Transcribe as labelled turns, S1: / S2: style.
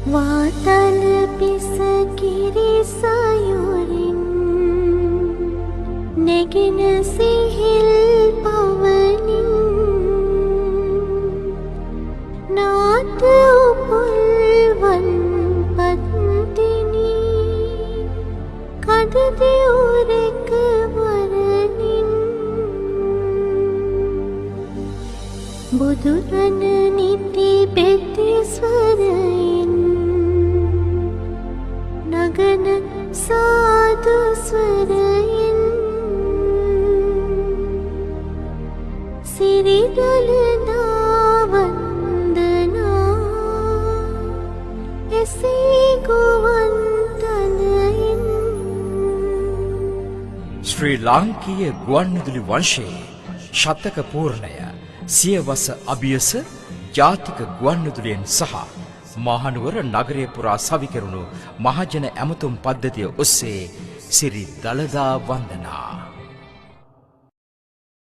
S1: වාතල පිස කිරි සයුරින් නෙගින සිහිල් පවනින් නාත උපුල්වන් පත්තිනි කඳ දියුරෙක වරනින් බුදුරණ නිති බෙති ස්වරයෙන් නගන සාදු ස්වරයෙන් සිරිදලනා වන්දනා එසේ ගුවන් තනයෙන්
S2: ශ්‍රී ලාංකීය ගුවන්විදුලි වංශයේ ශතක පූර්ණය සියවස අභියස ජාතික ගුවන්විදුලියෙන් සහ මහනුවර නගරය පුරා සවිකරුණු මහජන ඇමතුම් පද්ධතිය ඔස්සේ සිරි දළදා වන්දනා